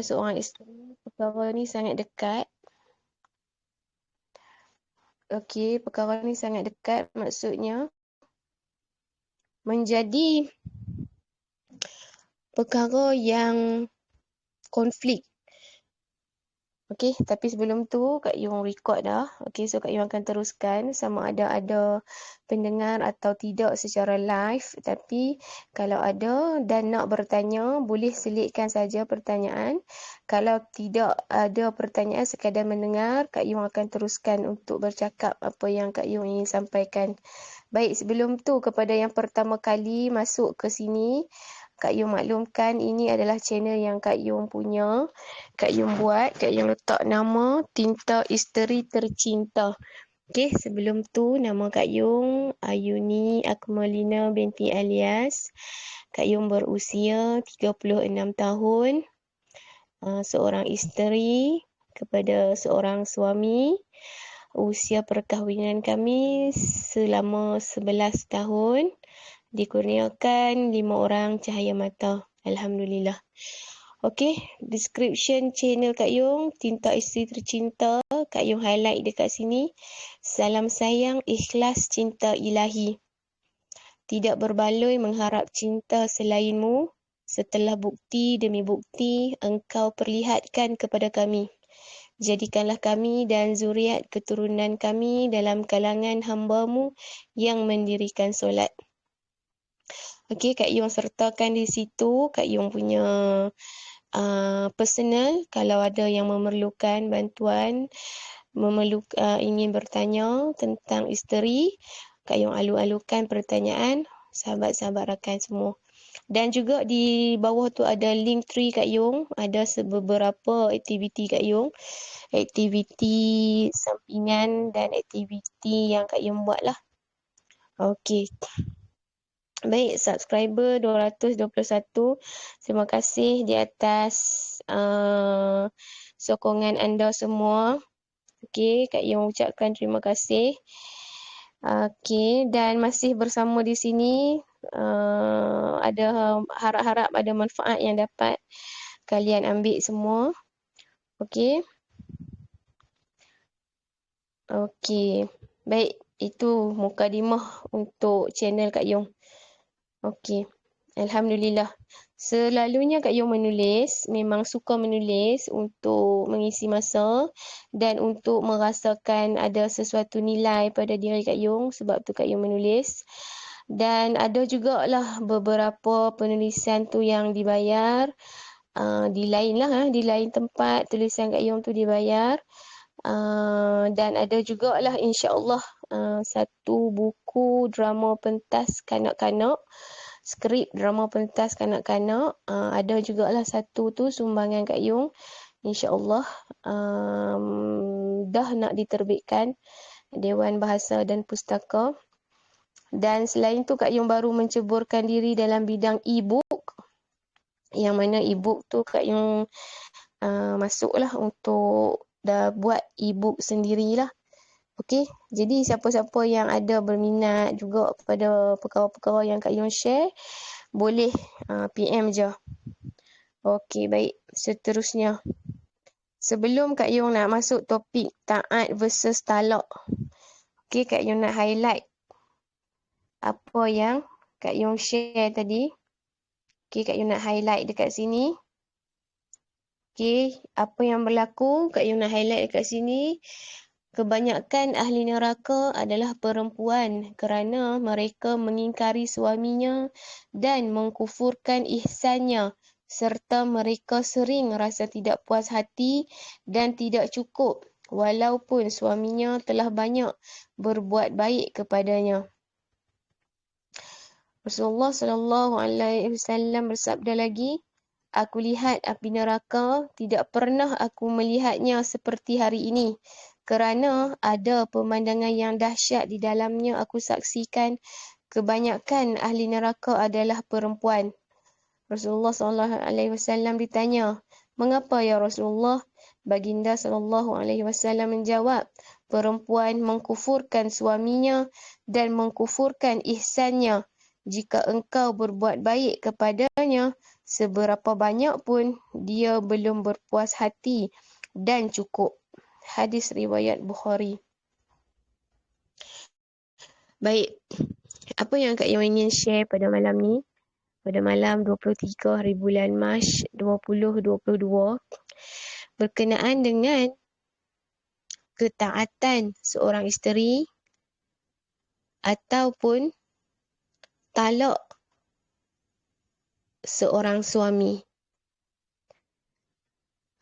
seorang isteri, perkara ni sangat dekat. Okey, perkara ni sangat dekat, maksudnya menjadi perkara yang konflik. Okey, tapi sebelum tu Kak Yung record dah. Okey, so Kak Yung akan teruskan sama ada pendengar atau tidak secara live. Tapi kalau ada dan nak bertanya, boleh selitkan saja pertanyaan. Kalau tidak ada pertanyaan, sekadar mendengar, Kak Yung akan teruskan untuk bercakap apa yang Kak Yung ingin sampaikan. Baik, sebelum tu kepada yang pertama kali masuk ke sini, Kak Yung maklumkan ini adalah channel yang Kak Yung punya. Kak Yung buat, Kak Yung letak nama Tinta Isteri Tercinta. Okey, sebelum tu nama Kak Yung Ayuni Akmalina binti Alias. Kak Yung berusia 36 tahun. Seorang isteri kepada seorang suami. Usia perkahwinan kami selama 11 tahun. Dikurniakan 5 orang cahaya mata. Alhamdulillah. Okey, description channel Kak Yung, Tinta Isteri Tercinta. Kak Yung highlight dekat sini. Salam sayang, ikhlas, cinta ilahi. Tidak berbaloi mengharap cinta selainmu. Setelah bukti demi bukti, engkau perlihatkan kepada kami. Jadikanlah kami dan zuriat keturunan kami dalam kalangan hamba-Mu yang mendirikan solat. Okey, Kak Yung sertakan di situ Kak Yung punya personal. Kalau ada yang memerlukan bantuan, ingin bertanya tentang isteri, Kak Yung alu-alukan pertanyaan, sahabat-sahabat rakan semua. Dan juga di bawah tu ada link tree Kak Yung, ada beberapa aktiviti Kak Yung, aktiviti sampingan dan aktiviti yang Kak Yung buat lah. Okey. Baik, subscriber 221. Terima kasih di atas sokongan anda semua. Okey, Kak Yung ucapkan terima kasih. Okey, dan masih bersama di sini, ada harap-harap ada manfaat yang dapat kalian ambil semua. Okey. Okey. Baik, itu mukadimah untuk channel Kak Yung. Okey. Alhamdulillah. Selalunya Kak Yung menulis, memang suka menulis untuk mengisi masa dan untuk merasakan ada sesuatu nilai pada diri Kak Yung, sebab tu Kak Yung menulis. Dan ada jugalah beberapa penulisan tu yang dibayar, di lain tempat tulisan Kak Yung tu dibayar. Dan ada jugalah insya-Allah satu buku drama pentas kanak-kanak, skrip drama pentas kanak-kanak, ada jugalah satu tu sumbangan Kak Yung, insya-Allah dah nak diterbitkan Dewan Bahasa dan Pustaka. Dan selain tu Kak Yung baru menceburkan diri dalam bidang e-book, yang mana e-book tu Kak Yung masuklah untuk dah buat e-book sendirilah. Okey, jadi siapa-siapa yang ada berminat juga kepada perkara-perkara yang Kak Yung share, boleh PM je. Okey, baik. Seterusnya, sebelum Kak Yung nak masuk topik taat versus talak, okey, Kak Yung nak highlight apa yang Kak Yung share tadi. Okey, Kak Yung nak highlight dekat sini. Okey, apa yang berlaku, Kak Yung nak highlight dekat sini. Kebanyakan ahli neraka adalah perempuan kerana mereka mengingkari suaminya dan mengkufurkan ihsannya, serta mereka sering rasa tidak puas hati dan tidak cukup walaupun suaminya telah banyak berbuat baik kepadanya. Rasulullah sallallahu alaihi wasallam bersabda lagi, "Aku lihat api neraka, tidak pernah aku melihatnya seperti hari ini. Kerana ada pemandangan yang dahsyat di dalamnya aku saksikan, kebanyakan ahli neraka adalah perempuan." Rasulullah SAW ditanya, "Mengapa ya Rasulullah?" Baginda SAW menjawab, "Perempuan mengkufurkan suaminya dan mengkufurkan ihsannya. Jika engkau berbuat baik kepadanya, seberapa banyak pun dia belum berpuas hati dan cukup. Hadis riwayat Bukhari. Baik, apa yang Kak Yung ingin share pada malam ni? Pada malam 23 hari bulan Mac 2022 berkenaan dengan ketaatan seorang isteri ataupun talak seorang suami.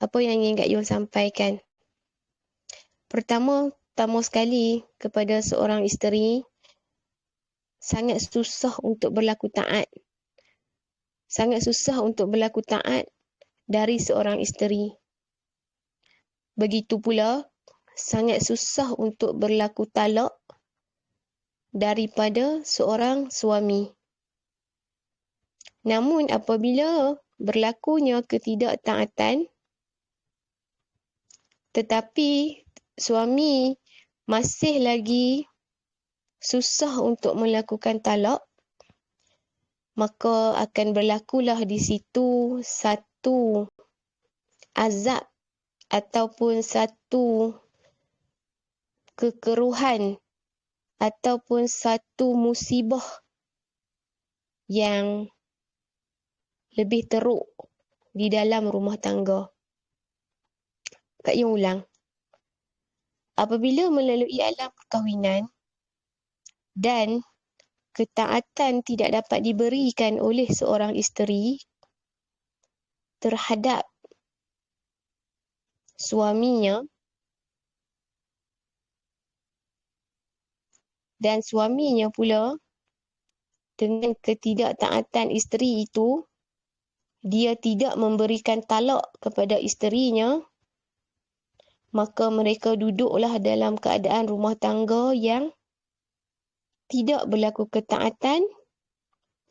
Apa yang ingin Kak Yung sampaikan? Pertama sekali kepada seorang isteri, sangat susah untuk berlaku taat. Sangat susah untuk berlaku taat dari seorang isteri. Begitu pula, sangat susah untuk berlaku talak daripada seorang suami. Namun apabila berlakunya ketidaktaatan, tetapi suami masih lagi susah untuk melakukan talak, maka akan berlakulah di situ satu azab ataupun satu kekeruhan ataupun satu musibah yang lebih teruk di dalam rumah tangga. Kak Yung ulang. Apabila melalui alam perkahwinan dan ketaatan tidak dapat diberikan oleh seorang isteri terhadap suaminya dan suaminya pula dengan ketidaktaatan isteri itu, dia tidak memberikan talak kepada isterinya, maka mereka duduklah dalam keadaan rumah tangga yang tidak berlaku ketaatan,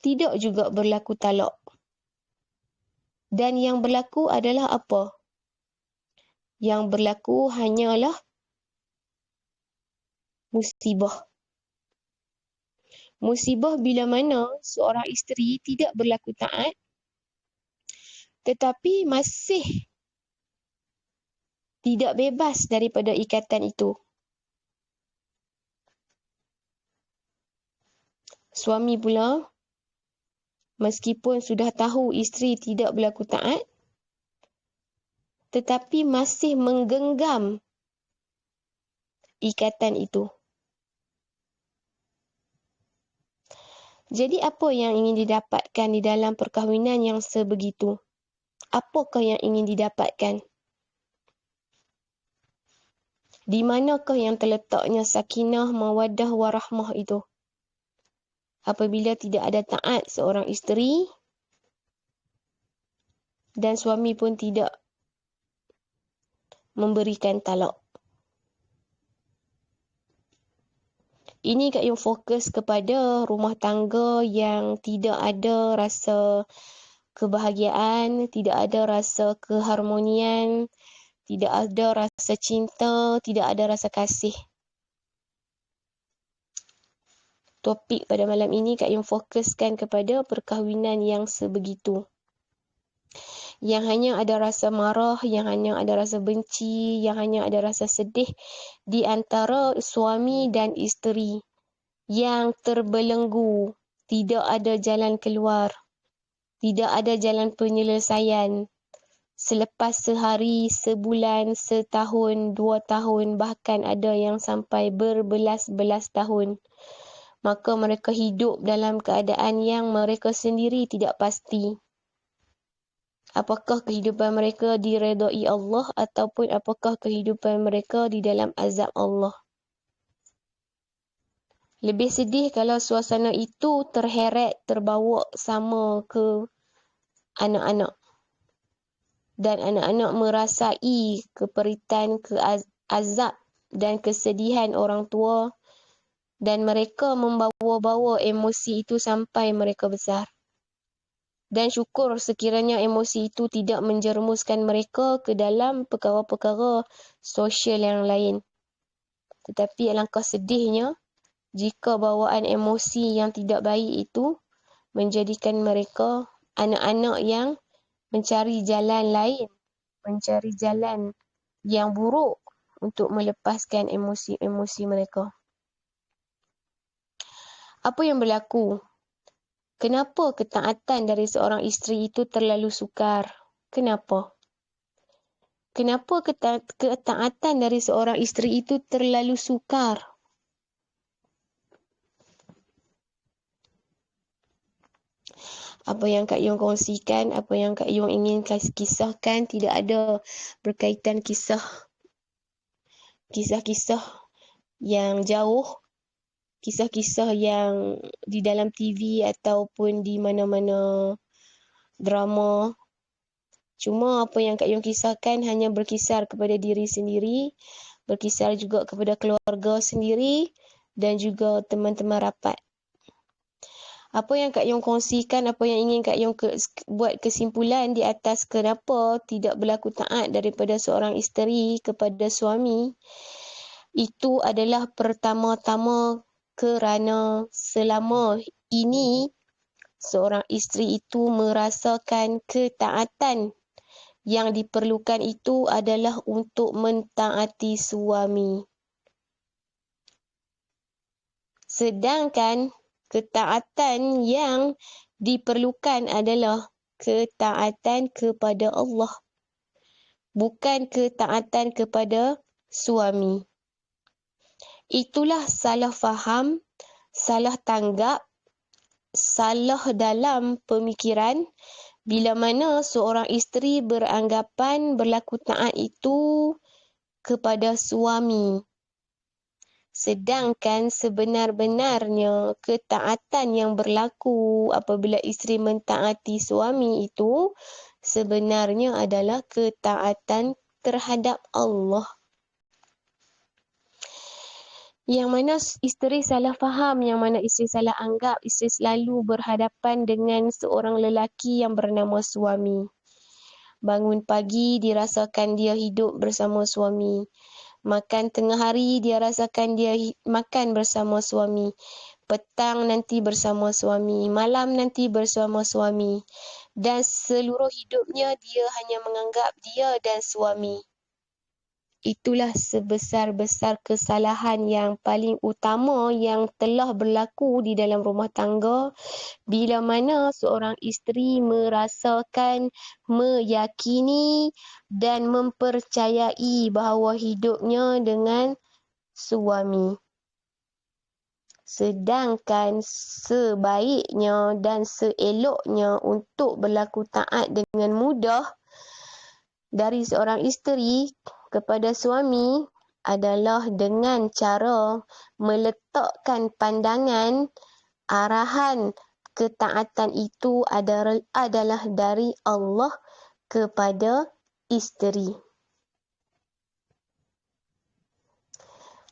tidak juga berlaku talak. Dan yang berlaku adalah apa? Yang berlaku hanyalah musibah. Musibah bila mana seorang isteri tidak berlaku taat, tetapi masih tidak bebas daripada ikatan itu. Suami pula, meskipun sudah tahu isteri tidak berlaku taat, tetapi masih menggenggam ikatan itu. Jadi apa yang ingin didapatkan di dalam perkahwinan yang sebegitu? Apakah yang ingin didapatkan? Di manakah yang terletaknya sakinah, mawaddah, warahmah itu? Apabila tidak ada taat seorang isteri dan suami pun tidak memberikan talak. Ini Kak Yung fokus kepada rumah tangga yang tidak ada rasa kebahagiaan, tidak ada rasa keharmonian, tidak ada rasa cinta, tidak ada rasa kasih. Topik pada malam ini Kak Yung fokuskan kepada perkahwinan yang sebegitu. Yang hanya ada rasa marah, yang hanya ada rasa benci, yang hanya ada rasa sedih di antara suami dan isteri yang terbelenggu, tidak ada jalan keluar, tidak ada jalan penyelesaian. Selepas sehari, sebulan, setahun, 2 tahun, bahkan ada yang sampai berbelas-belas tahun. Maka mereka hidup dalam keadaan yang mereka sendiri tidak pasti. Apakah kehidupan mereka diredai Allah ataupun apakah kehidupan mereka di dalam azab Allah. Lebih sedih kalau suasana itu terheret, terbawa sama ke anak-anak. Dan anak-anak merasai keperitan, azab dan kesedihan orang tua. Dan mereka membawa-bawa emosi itu sampai mereka besar. Dan syukur sekiranya emosi itu tidak menjerumuskan mereka ke dalam perkara-perkara sosial yang lain. Tetapi alangkah sedihnya jika bawaan emosi yang tidak baik itu menjadikan mereka anak-anak yang mencari jalan lain, mencari jalan yang buruk untuk melepaskan emosi-emosi mereka. Apa yang berlaku? Kenapa ketaatan dari seorang isteri itu terlalu sukar? Kenapa? Kenapa ketaatan dari seorang isteri itu terlalu sukar? Apa yang Kak Yung kongsikan, apa yang Kak Yung ingin kisahkan tidak ada berkaitan kisah-kisah yang jauh, kisah-kisah yang di dalam TV ataupun di mana-mana drama. Cuma apa yang Kak Yung kisahkan hanya berkisar kepada diri sendiri, berkisar juga kepada keluarga sendiri dan juga teman-teman rapat. Apa yang Kak Yung kongsikan, apa yang ingin Kak Yung buat kesimpulan di atas kenapa tidak berlaku taat daripada seorang isteri kepada suami, itu adalah pertama-tama kerana selama ini seorang isteri itu merasakan ketaatan yang diperlukan itu adalah untuk mentaati suami. Sedangkan ketaatan yang diperlukan adalah ketaatan kepada Allah, bukan ketaatan kepada suami. Itulah salah faham, salah tanggap, salah dalam pemikiran bila mana seorang isteri beranggapan berlaku taat itu kepada suami. Sedangkan sebenar-benarnya ketaatan yang berlaku apabila isteri mentaati suami itu sebenarnya adalah ketaatan terhadap Allah. Yang mana isteri salah faham, yang mana isteri salah anggap, isteri selalu berhadapan dengan seorang lelaki yang bernama suami. Bangun pagi dirasakan dia hidup bersama suami. Makan tengah hari dia rasakan dia makan bersama suami. Petang nanti bersama suami. Malam nanti bersama suami. Dan seluruh hidupnya dia hanya menganggap dia dan suami. Itulah sebesar-besar kesalahan yang paling utama yang telah berlaku di dalam rumah tangga bila mana seorang isteri merasakan, meyakini dan mempercayai bahawa hidupnya dengan suami. Sedangkan sebaiknya dan seeloknya untuk berlaku taat dengan mudah dari seorang isteri kepada suami adalah dengan cara meletakkan pandangan arahan ketaatan itu adalah dari Allah kepada isteri.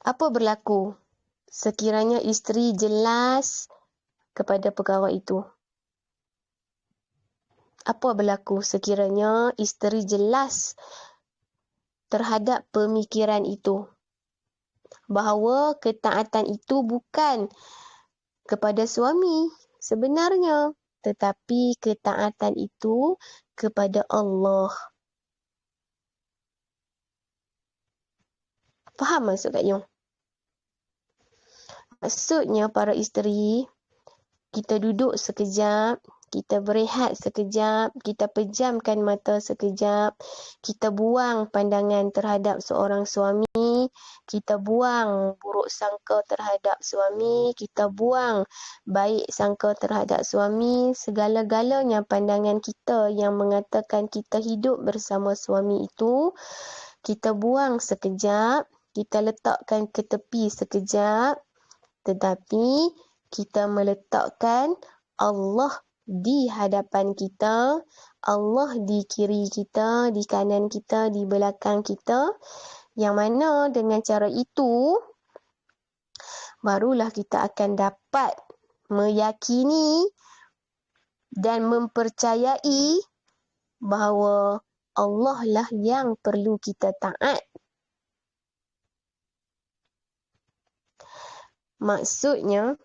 Apa berlaku sekiranya isteri jelas kepada perkara itu? Apa berlaku sekiranya isteri jelas terhadap pemikiran itu? Bahawa ketaatan itu bukan kepada suami sebenarnya, tetapi ketaatan itu kepada Allah. Faham maksud Kak Yung? Maksudnya para isteri, kita duduk sekejap, kita berehat sekejap, kita pejamkan mata sekejap, kita buang pandangan terhadap seorang suami, kita buang buruk sangka terhadap suami, kita buang baik sangka terhadap suami, segala-galanya pandangan kita yang mengatakan kita hidup bersama suami itu, kita buang sekejap, kita letakkan ke tepi sekejap, tetapi kita meletakkan Allah di hadapan kita, Allah di kiri kita, di kanan kita, di belakang kita, yang mana dengan cara itu barulah kita akan dapat meyakini dan mempercayai bahawa Allah lah yang perlu kita taat. Maksudnya,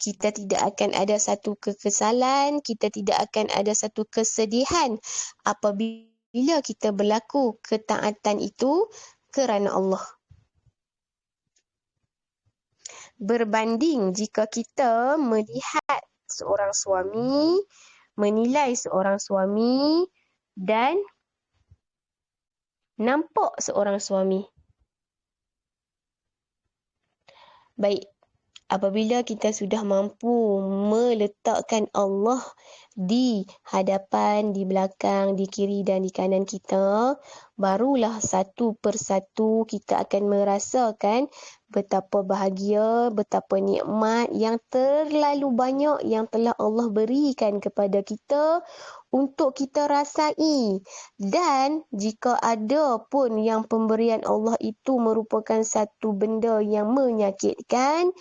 Kita tidak akan ada satu kekesalan, kita tidak akan ada satu kesedihan apabila kita berlaku ketaatan itu kerana Allah. Berbanding jika kita melihat seorang suami, menilai seorang suami dan nampak seorang suami. Baik, apabila kita sudah mampu meletakkan Allah di hadapan, di belakang, di kiri dan di kanan kita, barulah satu persatu kita akan merasakan betapa bahagia, betapa nikmat yang terlalu banyak yang telah Allah berikan kepada kita untuk kita rasai. Dan jika ada pun yang pemberian Allah itu merupakan satu benda yang menyakitkan,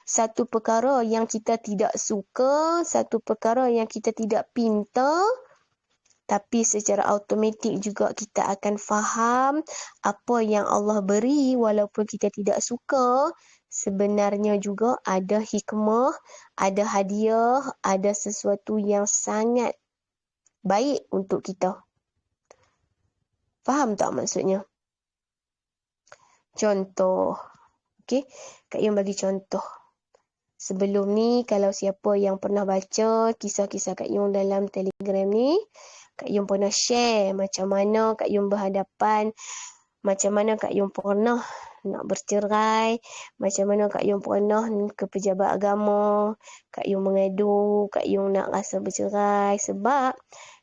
satu perkara yang kita tidak suka, satu perkara yang kita tidak pinta, tapi secara automatik juga kita akan faham apa yang Allah beri walaupun kita tidak suka, sebenarnya juga ada hikmah, ada hadiah, ada sesuatu yang sangat baik untuk kita. Faham tak maksudnya? Contoh. Okey, Kak Yung bagi contoh. Sebelum ni, kalau siapa yang pernah baca kisah-kisah Kak Yung dalam Telegram ni, Kak Yung pernah share macam mana Kak Yung berhadapan, macam mana Kak Yung pernah nak bercerai, macam mana Kak Yung pernah ke pejabat agama, Kak Yung mengadu, Kak Yung nak rasa bercerai sebab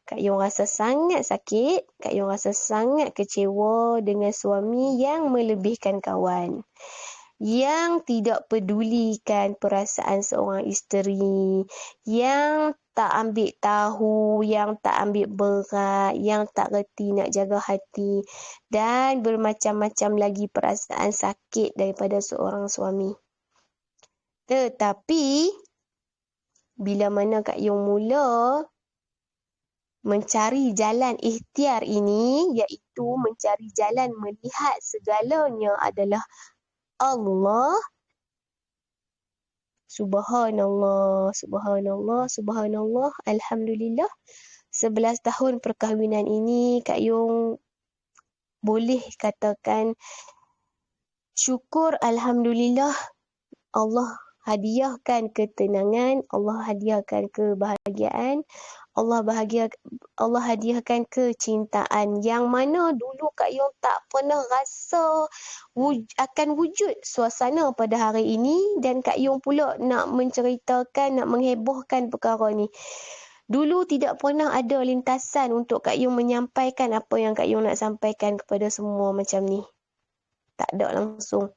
Kak Yung rasa sangat sakit, Kak Yung rasa sangat kecewa dengan suami yang melebihkan kawan, yang tidak pedulikan perasaan seorang isteri, yang tak ambil tahu, yang tak ambil berat, yang tak reti nak jaga hati dan bermacam-macam lagi perasaan sakit daripada seorang suami. Tetapi bila mana Kak Yung mula mencari jalan ikhtiar ini, iaitu mencari jalan melihat segalanya adalah Allah, subhanallah, subhanallah, subhanallah, alhamdulillah. 11 tahun perkahwinan ini, Kak Yung boleh katakan syukur, alhamdulillah, Allah hadiahkan ketenangan, Allah hadiahkan kebahagiaan, Allah hadiahkan kecintaan yang mana dulu Kak Yung tak pernah rasa akan wujud suasana pada hari ini, dan Kak Yung pula nak menceritakan, nak menghebohkan perkara ni. Dulu tidak pernah ada lintasan untuk Kak Yung menyampaikan apa yang Kak Yung nak sampaikan kepada semua macam ni. Tak ada langsung.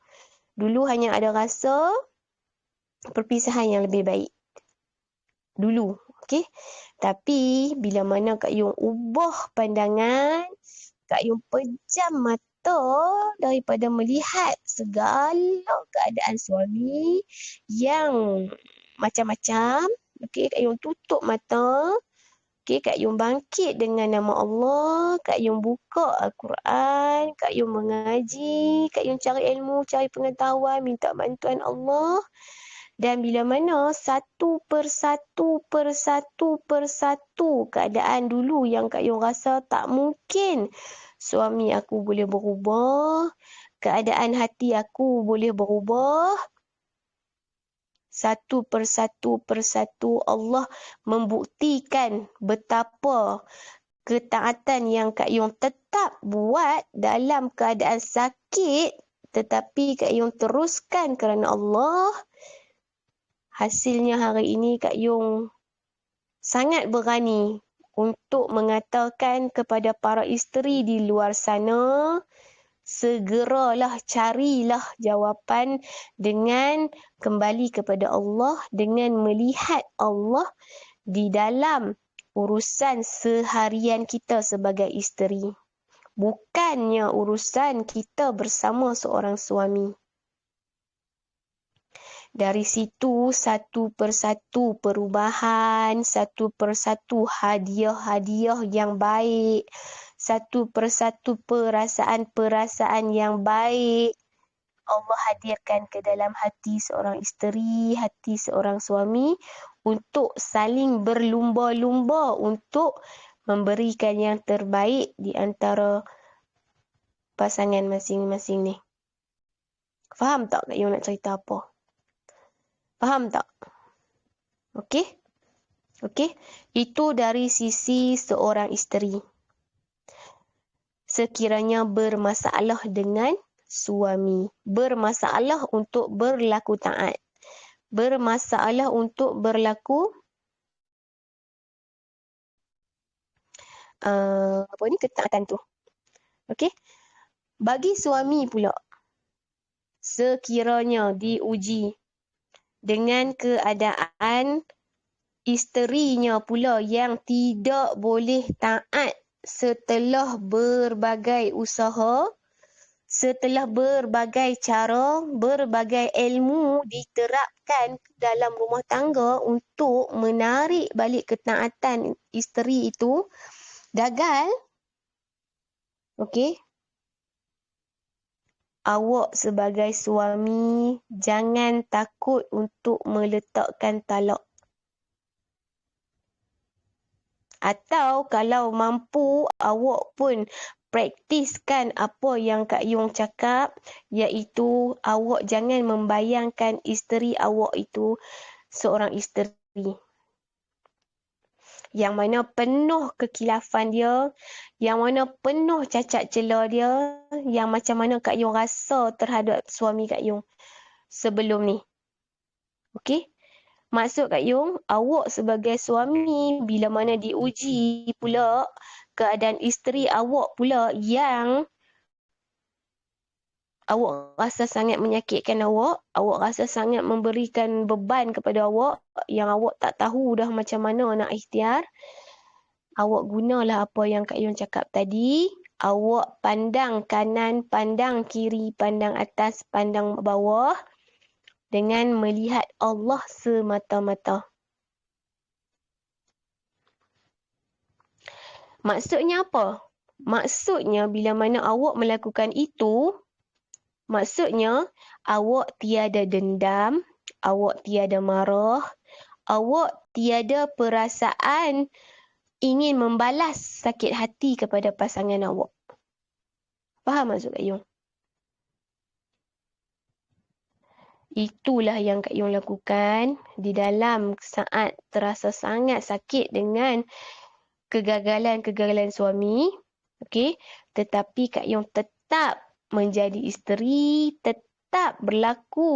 Dulu hanya ada rasa perpisahan yang lebih baik. Dulu, okey. Tapi bila mana Kak Yung ubah pandangan, Kak Yung pejam mata daripada melihat segala keadaan suami yang macam-macam. Okey, Kak Yung tutup mata. Okey, Kak Yung bangkit dengan nama Allah. Kak Yung buka Al-Quran. Kak Yung mengaji. Kak Yung cari ilmu, cari pengetahuan, minta bantuan Allah. Dan bila mana satu persatu keadaan dulu yang Kak Yung rasa tak mungkin suami aku boleh berubah, keadaan hati aku boleh berubah, satu persatu Allah membuktikan betapa ketaatan yang Kak Yung tetap buat dalam keadaan sakit, tetapi Kak Yung teruskan kerana Allah. Hasilnya hari ini Kak Yung sangat berani untuk mengatakan kepada para isteri di luar sana, segeralah carilah jawapan dengan kembali kepada Allah, dengan melihat Allah di dalam urusan seharian kita sebagai isteri. Bukannya urusan kita bersama seorang suami. Dari situ satu persatu perubahan, satu persatu hadiah-hadiah yang baik, satu persatu perasaan-perasaan yang baik Allah hadirkan ke dalam hati seorang isteri, hati seorang suami untuk saling berlumba-lumba untuk memberikan yang terbaik di antara pasangan masing-masing ni. Faham tak Kak Yung nak cerita apa? Faham tak? Okey? Okey? Itu dari sisi seorang isteri. Sekiranya bermasalah dengan suami. Bermasalah untuk berlaku taat. Bermasalah untuk berlaku ketaatan tu. Okey? Bagi suami pula, sekiranya diuji dengan keadaan isterinya pula yang tidak boleh taat setelah berbagai usaha, setelah berbagai cara, berbagai ilmu diterapkan dalam rumah tangga untuk menarik balik ketaatan isteri itu, gagal, okey? Awak sebagai suami jangan takut untuk meletakkan talak. Atau kalau mampu, awak pun praktiskan apa yang Kak Yung cakap, iaitu awak jangan membayangkan isteri awak itu seorang isteri yang mana penuh kekilafan dia, yang mana penuh cacat celah dia, yang macam mana Kak Yung rasa terhadap suami Kak Yung sebelum ni. Okey? Maksud Kak Yung, awak sebagai suami bila mana diuji pula keadaan isteri awak pula yang awak rasa sangat menyakitkan awak rasa sangat memberikan beban kepada awak yang awak tak tahu dah macam mana nak ikhtiar, awak gunalah apa yang Kak Yung cakap tadi. Awak pandang kanan, pandang kiri, pandang atas, pandang bawah dengan melihat Allah semata-mata. Maksudnya apa? Maksudnya bila mana awak melakukan itu, maksudnya awak tiada dendam, awak tiada marah, awak tiada perasaan ingin membalas sakit hati kepada pasangan awak. Faham maksud Kak Yung? Itulah yang Kak Yung lakukan di dalam saat terasa sangat sakit dengan kegagalan-kegagalan suami. Okey, tetapi Kak Yung tetap menjadi isteri, tetap berlaku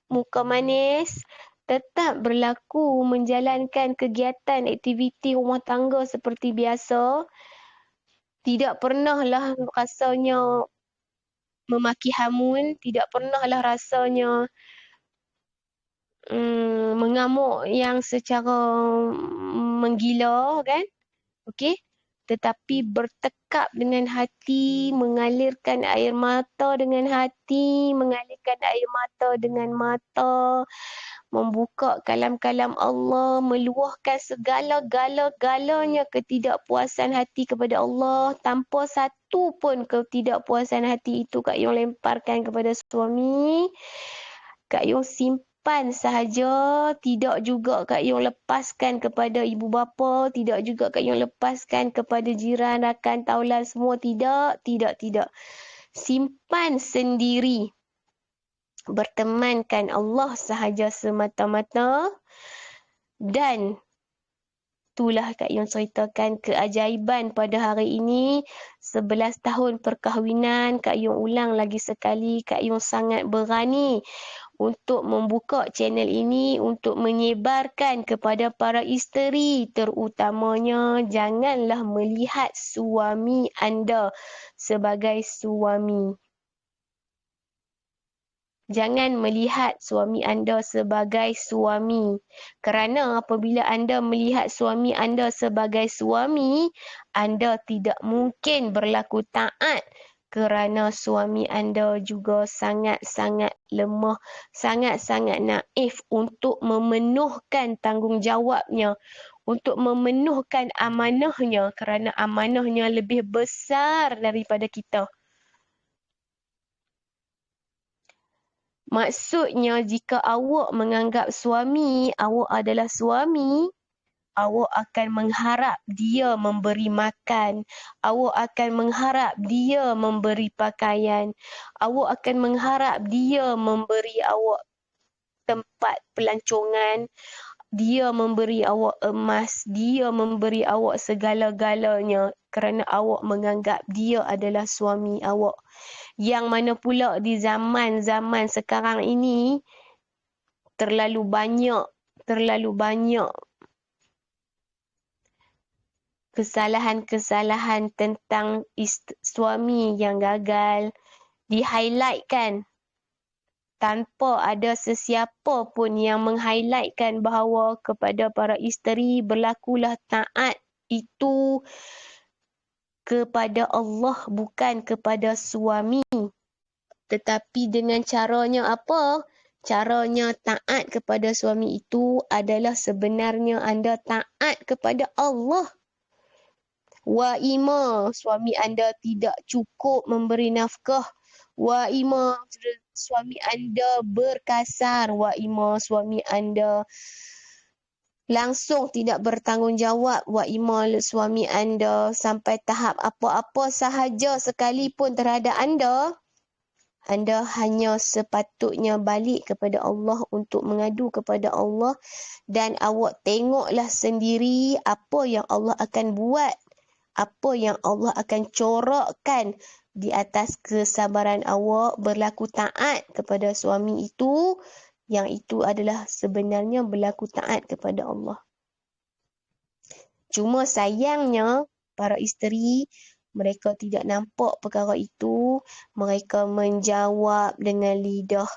muka manis, tetap berlaku menjalankan kegiatan aktiviti rumah tangga seperti biasa. Tidak pernahlah rasanya memaki hamun, tidak pernahlah rasanya mengamuk yang secara menggila, kan? Okey? Tetapi bertekap dengan hati, mengalirkan air mata dengan hati, mengalirkan air mata dengan mata, membuka kalam-kalam Allah, meluahkan segala gala-galanya ketidakpuasan hati kepada Allah, tanpa satu pun ketidakpuasan hati itu Kak Yung lemparkan kepada suami. Kak Yung simpan sahaja, tidak juga Kak Yung lepaskan kepada ibu bapa, tidak juga Kak Yung lepaskan kepada jiran, rakan, taulan semua, tidak. Simpan sendiri. Bertemankan Allah sahaja semata-mata. Dan itulah Kak Yung ceritakan keajaiban pada hari ini. 11 tahun perkahwinan, Kak Yung ulang lagi sekali, Kak Yung sangat berani untuk membuka channel ini untuk menyebarkan kepada para isteri, terutamanya janganlah melihat suami anda sebagai suami. Jangan melihat suami anda sebagai suami. Kerana apabila anda melihat suami anda sebagai suami, anda tidak mungkin berlaku taat kerana suami anda juga sangat-sangat lemah, sangat-sangat naif untuk memenuhkan tanggungjawabnya, untuk memenuhkan amanahnya kerana amanahnya lebih besar daripada kita. Maksudnya jika awak menganggap suami awak adalah suami, awak akan mengharap dia memberi makan. Awak akan mengharap dia memberi pakaian. Awak akan mengharap dia memberi awak tempat pelancongan. Dia memberi awak emas. Dia memberi awak segala-galanya kerana awak menganggap dia adalah suami awak. Yang mana pula di zaman-zaman sekarang ini terlalu banyak kesalahan-kesalahan tentang suami yang gagal di-highlightkan tanpa ada sesiapa pun yang meng-highlightkan bahawa kepada para isteri berlakulah taat itu kepada Allah bukan kepada suami. Tetapi dengan caranya apa? Caranya taat kepada suami itu adalah sebenarnya anda taat kepada Allah. Wa'ima, suami anda tidak cukup memberi nafkah. Wa'ima, suami anda berkasar. Wa'ima, suami anda langsung tidak bertanggungjawab. Wa'ima, suami anda sampai tahap apa-apa sahaja sekalipun terhadap anda hanya sepatutnya balik kepada Allah untuk mengadu kepada Allah dan awak tengoklah sendiri apa yang Allah akan buat, apa yang Allah akan corakkan di atas kesabaran awak berlaku taat kepada suami itu, yang itu adalah sebenarnya berlaku taat kepada Allah. Cuma sayangnya para isteri mereka tidak nampak perkara itu. Mereka menjawab dengan lidah.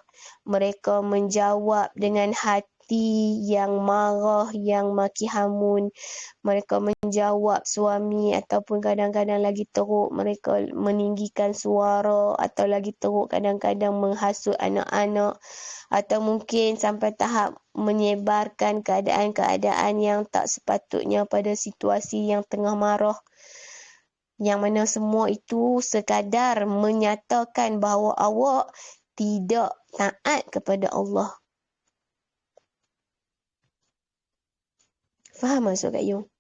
Mereka menjawab dengan hati yang marah, yang maki hamun. Mereka menjawab suami ataupun kadang-kadang lagi teruk mereka meninggikan suara atau lagi teruk kadang-kadang menghasut anak-anak. Atau mungkin sampai tahap menyebarkan keadaan-keadaan yang tak sepatutnya pada situasi yang tengah marah. Yang mana semua itu sekadar menyatakan bahawa awak tidak taat kepada Allah. Faham maksud Kak Yung?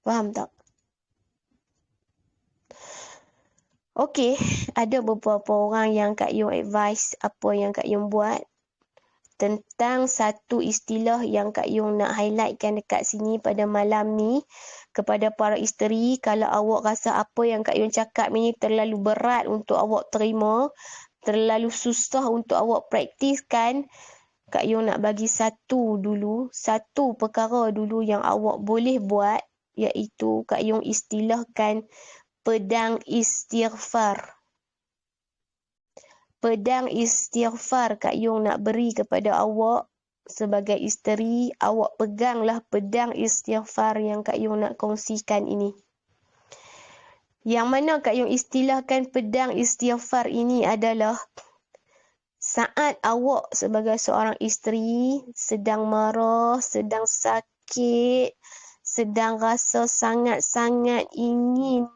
Faham tak? Okey, ada beberapa orang yang Kak Yung advise apa yang Kak Yung buat tentang satu istilah yang Kak Yung nak highlightkan dekat sini pada malam ni kepada para isteri. Kalau awak rasa apa yang Kak Yung cakap ini terlalu berat untuk awak terima, terlalu susah untuk awak praktiskan, Kak Yung nak bagi satu perkara dulu yang awak boleh buat, iaitu Kak Yung istilahkan pedang istighfar. Pedang istighfar Kak Yung nak beri kepada awak sebagai isteri. Awak peganglah pedang istighfar yang Kak Yung nak kongsikan ini. Yang mana Kak Yung istilahkan pedang istighfar ini adalah saat awak sebagai seorang isteri sedang marah, sedang sakit, sedang rasa sangat-sangat ingin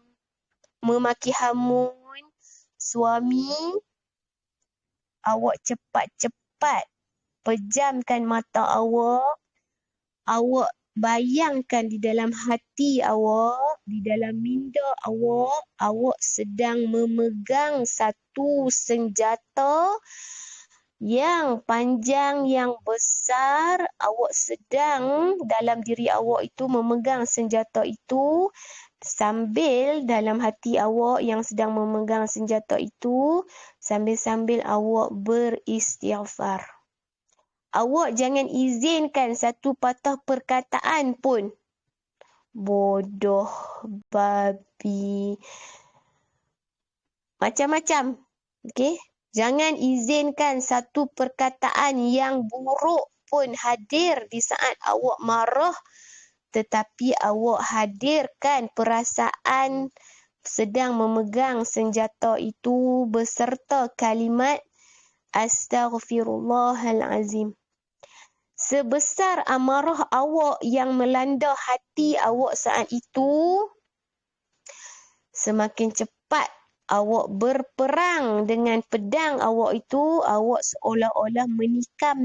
memaki hamun suami, awak cepat-cepat pejamkan mata awak. Awak bayangkan di dalam hati awak, di dalam minda awak sedang memegang satu senjata yang panjang, yang besar. Awak sedang dalam diri awak itu memegang senjata itu. Sambil dalam hati awak yang sedang memegang senjata itu, sambil-sambil awak beristighfar. Awak jangan izinkan satu patah perkataan pun. Bodoh, babi, macam-macam. Okey? Jangan izinkan satu perkataan yang buruk pun hadir di saat awak marah. Tetapi awak hadirkan perasaan sedang memegang senjata itu beserta kalimat Astaghfirullahalazim. Sebesar amarah awak yang melanda hati awak saat itu, semakin cepat awak berperang dengan pedang awak itu, awak seolah-olah nikam.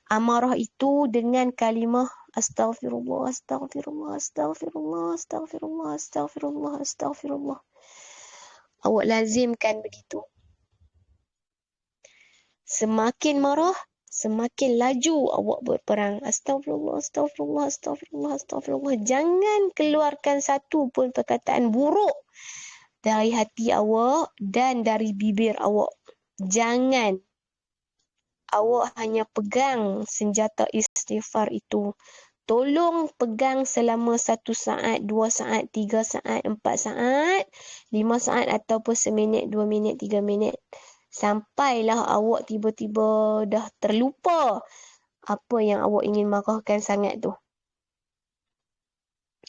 Amarah itu dengan kalimah astaghfirullah, astaghfirullah, astaghfirullah, astaghfirullah, astaghfirullah, astaghfirullah. Awak lazimkan begitu. Semakin marah, semakin laju awak berperang. Astaghfirullah, astaghfirullah, astaghfirullah, astaghfirullah. Jangan keluarkan satu pun perkataan buruk dari hati awak dan dari bibir awak. Jangan. Awak hanya pegang senjata istighfar itu. Tolong pegang selama 1 saat, 2 saat, 3 saat, 4 saat, 5 saat ataupun 1 minit, 2 minit, 3 minit. Sampailah awak tiba-tiba dah terlupa apa yang awak ingin marahkan sangat tu.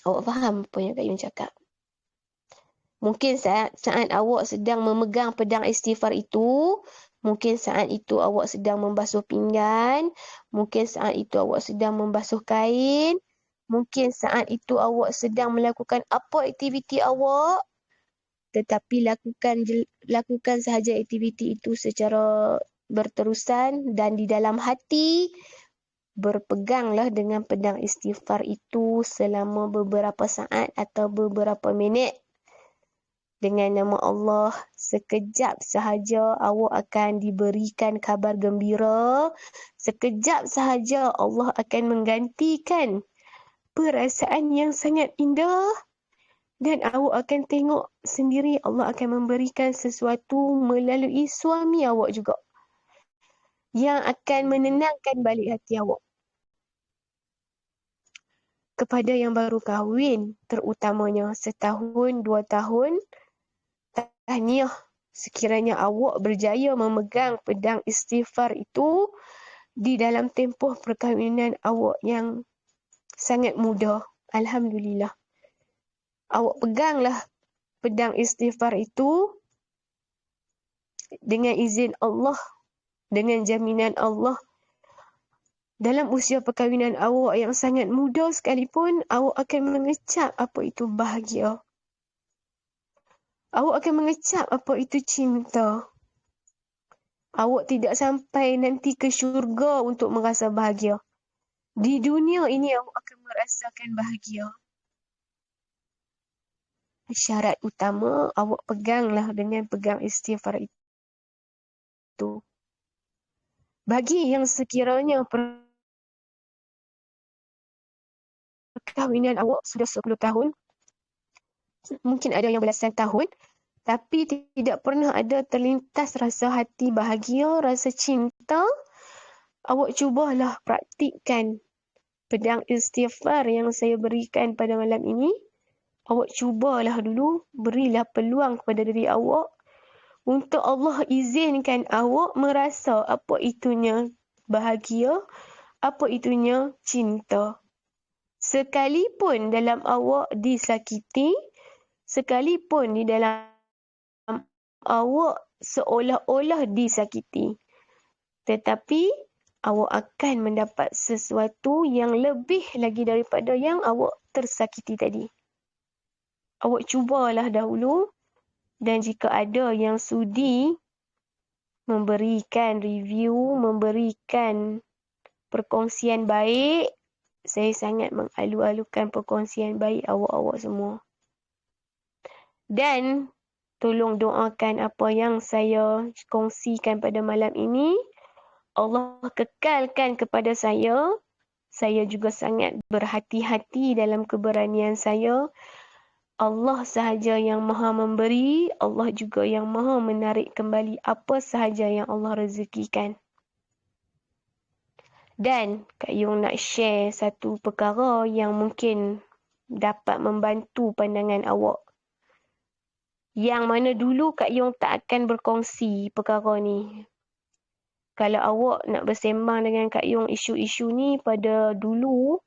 Awak faham apa yang Kak Yun cakap? Mungkin saat awak sedang memegang pedang istighfar itu, mungkin saat itu awak sedang membasuh pinggan, mungkin saat itu awak sedang membasuh kain, mungkin saat itu awak sedang melakukan apa aktiviti awak, tetapi lakukan sahaja aktiviti itu secara berterusan dan di dalam hati berpeganglah dengan pedang istighfar itu selama beberapa saat atau beberapa minit. Dengan nama Allah, sekejap sahaja awak akan diberikan kabar gembira. Sekejap sahaja Allah akan menggantikan perasaan yang sangat indah. Dan awak akan tengok sendiri Allah akan memberikan sesuatu melalui suami awak juga. Yang akan menenangkan balik hati awak. Kepada yang baru kahwin, terutamanya 1 tahun, 2 tahun, tahniah sekiranya awak berjaya memegang pedang istighfar itu di dalam tempoh perkahwinan awak yang sangat muda. Alhamdulillah. Awak peganglah pedang istighfar itu dengan izin Allah, dengan jaminan Allah. Dalam usia perkahwinan awak yang sangat muda sekalipun, awak akan mengecap apa itu bahagia. Awak akan mengecap apa itu cinta. Awak tidak sampai nanti ke syurga untuk merasa bahagia. Di dunia ini awak akan merasakan bahagia. Syarat utama awak peganglah dengan pegang istighfar itu. Bagi yang sekiranya perkahwinan awak sudah 10 tahun, mungkin ada yang belasan tahun, tapi tidak pernah ada terlintas rasa hati bahagia, rasa cinta, awak cubalah praktikkan pedang istighfar yang saya berikan pada malam ini. Awak cubalah dulu, berilah peluang kepada diri awak untuk Allah izinkan awak merasa apa itunya bahagia, apa itunya cinta. Sekalipun dalam awak disakiti, sekalipun di dalam awak seolah-olah disakiti, tetapi awak akan mendapat sesuatu yang lebih lagi daripada yang awak tersakiti tadi. Awak cubalah dahulu, dan jika ada yang sudi memberikan review, memberikan perkongsian baik, saya sangat mengalu-alukan perkongsian baik awak-awak semua. Dan tolong doakan apa yang saya kongsikan pada malam ini. Allah kekalkan kepada saya. Saya juga sangat berhati-hati dalam keberanian saya. Allah sahaja yang maha memberi, Allah juga yang maha menarik kembali apa sahaja yang Allah rezekikan. Dan Kak Yung nak share satu perkara yang mungkin dapat membantu pandangan awak. Yang mana dulu Kak Yung tak akan berkongsi perkara ni. Kalau awak nak bersembang dengan Kak Yung isu-isu ni pada dulu,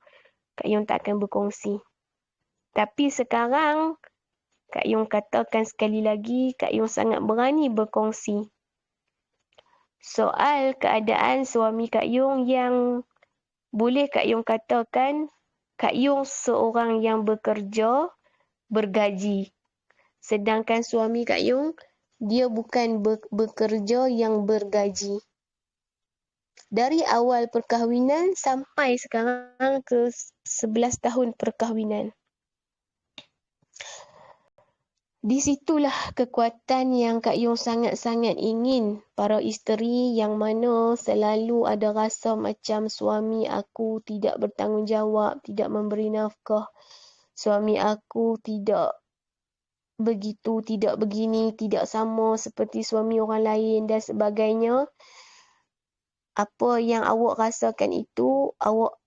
Kak Yung tak akan berkongsi. Tapi sekarang, Kak Yung katakan sekali lagi, Kak Yung sangat berani berkongsi. Soal keadaan suami Kak Yung yang boleh Kak Yung katakan, Kak Yung seorang yang bekerja, bergaji. Sedangkan suami Kak Yung, dia bukan bekerja yang bergaji. Dari awal perkahwinan sampai sekarang ke 11 tahun perkahwinan. Di situlah kekuatan yang Kak Yung sangat-sangat ingin para isteri yang mana selalu ada rasa macam suami aku tidak bertanggungjawab, tidak memberi nafkah. Suami aku tidak begitu, tidak begini, tidak sama seperti suami orang lain dan sebagainya. Apa yang awak rasakan itu, awak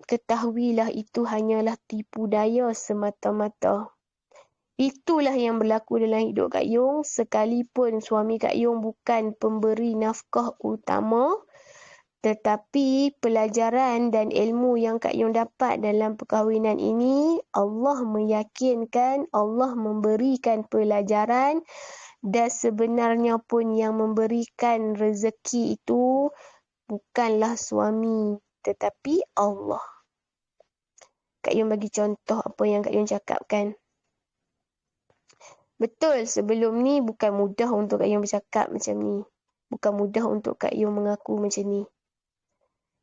ketahuilah itu hanyalah tipu daya semata-mata. Itulah yang berlaku dalam hidup Kak Yung, sekalipun suami Kak Yung bukan pemberi nafkah utama, tetapi pelajaran dan ilmu yang Kak Yung dapat dalam perkahwinan ini, Allah meyakinkan, Allah memberikan pelajaran dan sebenarnya pun yang memberikan rezeki itu bukanlah suami, tetapi Allah. Kak Yung bagi contoh apa yang Kak Yung cakapkan. Betul, sebelum ni bukan mudah untuk Kak Yung bercakap macam ni. Bukan mudah untuk Kak Yung mengaku macam ni.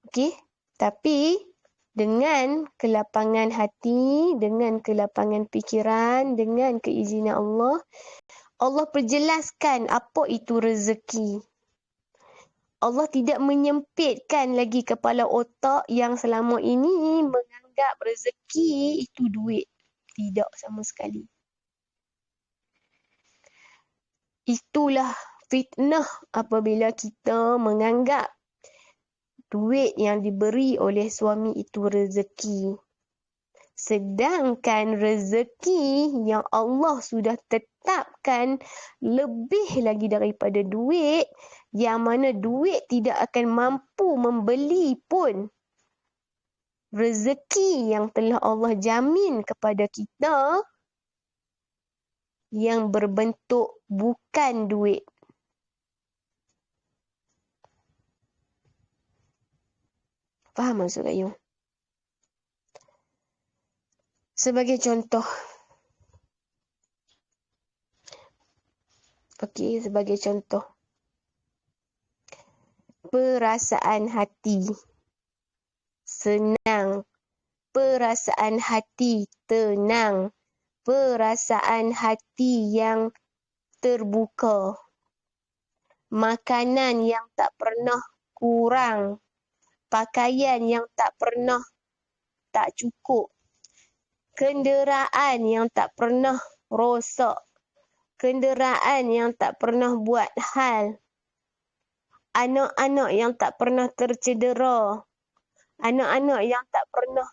Okey? Tapi, dengan kelapangan hati, dengan kelapangan fikiran, dengan keizinan Allah, Allah perjelaskan apa itu rezeki. Allah tidak menyempitkan lagi kepala otak yang selama ini menganggap rezeki itu duit. Tidak sama sekali. Itulah fitnah apabila kita menganggap duit yang diberi oleh suami itu rezeki. Sedangkan rezeki yang Allah sudah tetapkan lebih lagi daripada duit, yang mana duit tidak akan mampu membeli pun. Rezeki yang telah Allah jamin kepada kita yang berbentuk bukan duit. Faham maksud Kak Yung? Sebagai contoh. Okey, sebagai contoh. Perasaan hati. Senang. Perasaan hati tenang. Perasaan hati yang terbuka. Makanan yang tak pernah kurang. Pakaian yang tak pernah tak cukup. Kenderaan yang tak pernah rosak. Kenderaan yang tak pernah buat hal. Anak-anak yang tak pernah tercedera. Anak-anak yang tak pernah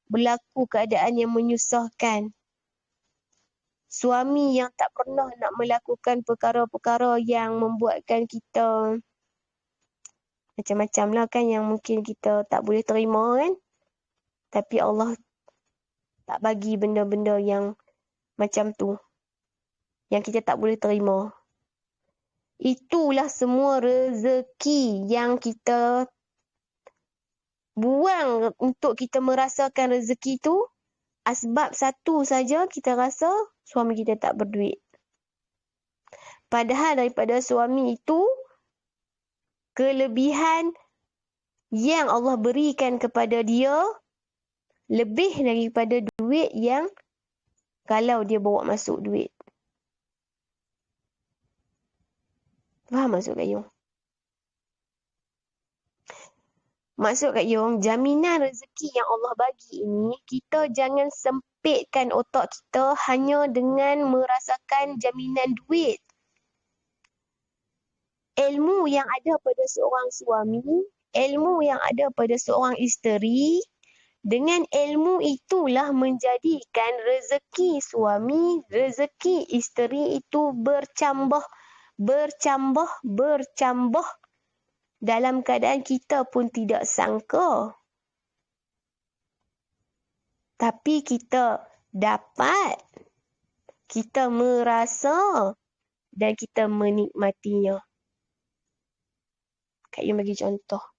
berlaku keadaan yang menyusahkan. Suami yang tak pernah nak melakukan perkara-perkara yang membuatkan kita macam-macam lah kan yang mungkin kita tak boleh terima kan. Tapi Allah tak bagi benda-benda yang macam tu. Yang kita tak boleh terima. Itulah semua rezeki yang kita buang untuk kita merasakan rezeki tu. Asbab satu saja kita rasa suami kita tak berduit. Padahal daripada suami itu, kelebihan yang Allah berikan kepada dia lebih daripada duit yang kalau dia bawa masuk duit. Faham maksud Kak Yung? Maksud Kak Yung, jaminan rezeki yang Allah bagi ini, kita jangan sempitkan otak kita hanya dengan merasakan jaminan duit. Ilmu yang ada pada seorang suami, ilmu yang ada pada seorang isteri, dengan ilmu itulah menjadikan rezeki suami, rezeki isteri itu bercambah dalam keadaan kita pun tidak sangka. Tapi kita dapat, kita merasa dan kita menikmatinya. Kak Yung bagi contoh.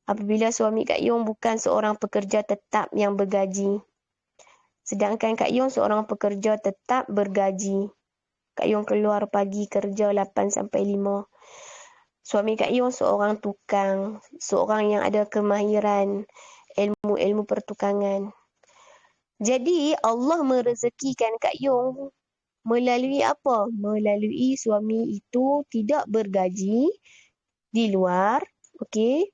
Apabila suami Kak Yung bukan seorang pekerja tetap yang bergaji. Sedangkan Kak Yung seorang pekerja tetap bergaji. Kak Yung keluar pagi kerja 8 sampai 5. Suami Kak Yung seorang tukang, seorang yang ada kemahiran ilmu-ilmu pertukangan. Jadi Allah merezekikan Kak Yung melalui apa? Melalui suami itu tidak bergaji di luar, okey.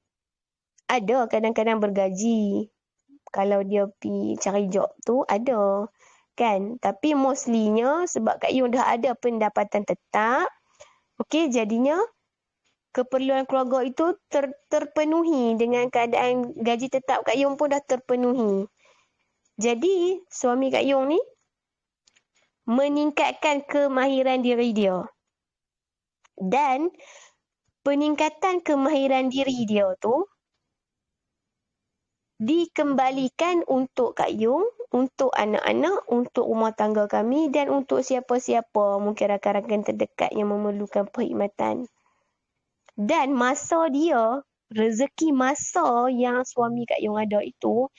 Ada kadang-kadang bergaji. Kalau dia pergi cari job tu ada. Kan? Tapi mostlynya sebab Kak Yung dah ada pendapatan tetap, okey, jadinya keperluan keluarga itu terpenuhi dengan keadaan gaji tetap Kak Yung pun dah terpenuhi. Jadi, suami Kak Yung ni meningkatkan kemahiran diri dia. Dan peningkatan kemahiran diri dia tu dikembalikan untuk Kak Yung, untuk anak-anak, untuk rumah tangga kami dan untuk siapa-siapa mungkin rakan-rakan terdekat yang memerlukan perkhidmatan. Dan masa dia, rezeki masa yang suami Kak Yung ada itu,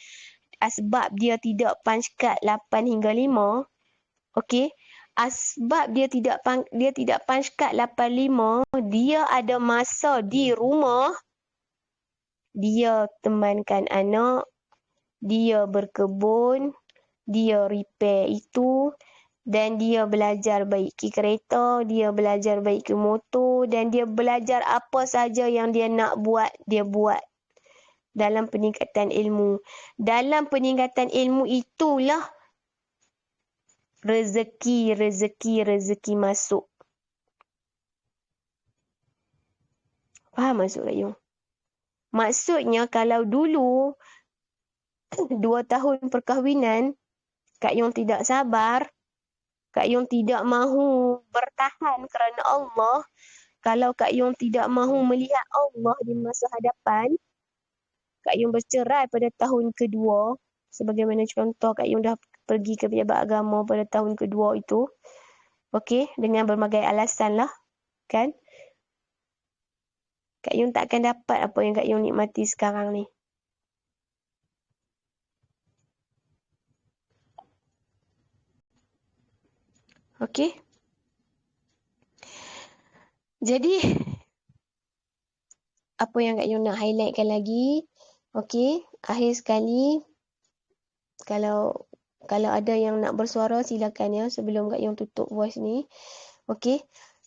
sebab dia tidak punch card 8 hingga 5, okey, sebab dia tidak punch card 8-5, dia ada masa di rumah, dia temankan anak, dia berkebun, dia repair itu, dan dia belajar baiki kereta, dia belajar baiki motor, dan dia belajar apa saja yang dia nak buat, dia buat dalam peningkatan ilmu. Dalam peningkatan ilmu itulah rezeki masuk. Faham maksud Kak Yung? Maksudnya kalau dulu 2 tahun perkahwinan, Kak Yung tidak sabar, Kak Yung tidak mahu bertahan kerana Allah, kalau Kak Yung tidak mahu melihat Allah di masa hadapan, Kak Yung bercerai pada tahun kedua, sebagaimana contoh Kak Yung dah pergi ke pejabat agama pada tahun kedua itu, okey, dengan berbagai alasan lah, kan? Kak Yung tak akan dapat apa yang Kak Yung nikmati sekarang ni. Okey? Jadi, apa yang Kak Yung nak highlightkan lagi, okey, akhir sekali, kalau ada yang nak bersuara silakan ya sebelum Kak Yung tutup voice ni. Okey.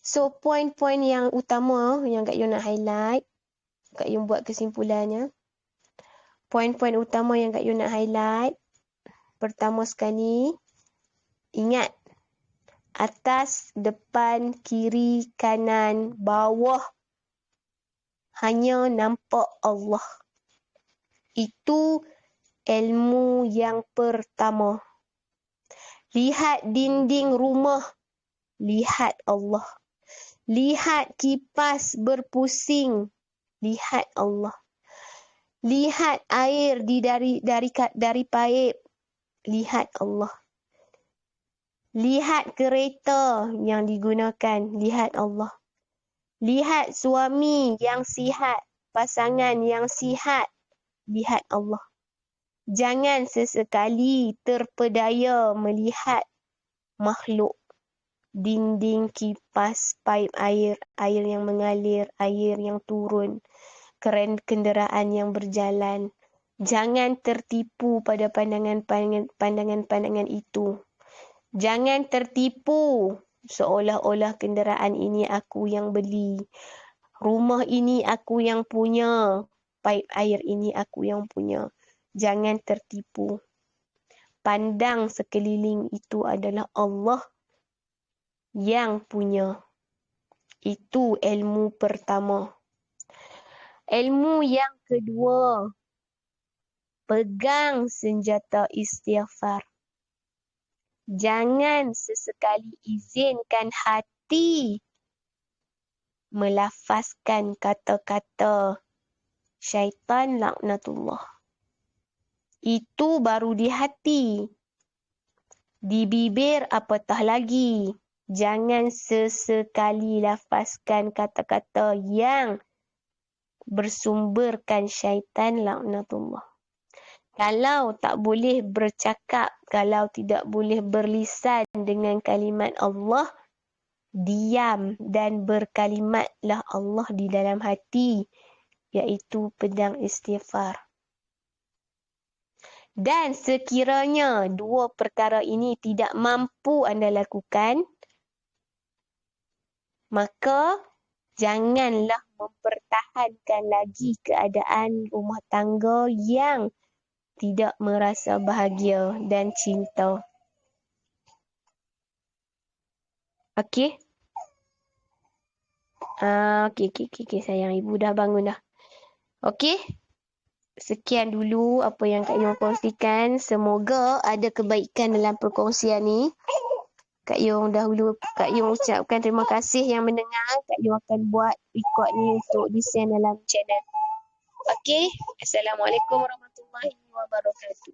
So poin-poin yang utama yang Kak Yung nak highlight, Kak Yung buat kesimpulannya. Poin-poin utama yang Kak Yung nak highlight, pertama sekali, ingat atas, depan, kiri, kanan, bawah hanya nampak Allah. Itu ilmu yang pertama. Lihat dinding rumah, lihat Allah. Lihat kipas berpusing, lihat Allah. Lihat air dari paip, lihat Allah. Lihat kereta yang digunakan, lihat Allah. Lihat suami yang sihat, pasangan yang sihat, lihat Allah. Jangan sesekali terpedaya melihat makhluk. Dinding, kipas, paip air, air yang mengalir, air yang turun, kenderaan yang berjalan. Jangan tertipu pada pandangan itu. Jangan tertipu seolah-olah kenderaan ini aku yang beli. Rumah ini aku yang punya. Paip air ini aku yang punya. Jangan tertipu. Pandang sekeliling itu adalah Allah yang punya. Itu ilmu pertama. Ilmu yang kedua, pegang senjata istighfar. Jangan sesekali izinkan hati melafazkan kata-kata syaitan laknatullah. Itu baru di hati. Di bibir apatah lagi. Jangan sesekali lafazkan kata-kata yang bersumberkan syaitan laknatullah. Kalau tak boleh bercakap, kalau tidak boleh berlisan dengan kalimat Allah, diam dan berkalimatlah Allah di dalam hati, iaitu pedang istighfar. Dan sekiranya dua perkara ini tidak mampu anda lakukan, maka janganlah mempertahankan lagi keadaan rumah tangga yang tidak merasa bahagia dan cinta. Okey? Okey, sayang. Ibu dah bangun dah. Okey? Sekian dulu apa yang Kak Yung kongsikan. Semoga ada kebaikan dalam perkongsian ni. Kak Yung dahulu, Kak Yung ucapkan terima kasih yang mendengar. Kak Yung akan buat record ni untuk desain dalam channel. Okey? Assalamualaikum warahmatullahi wabarakatuh.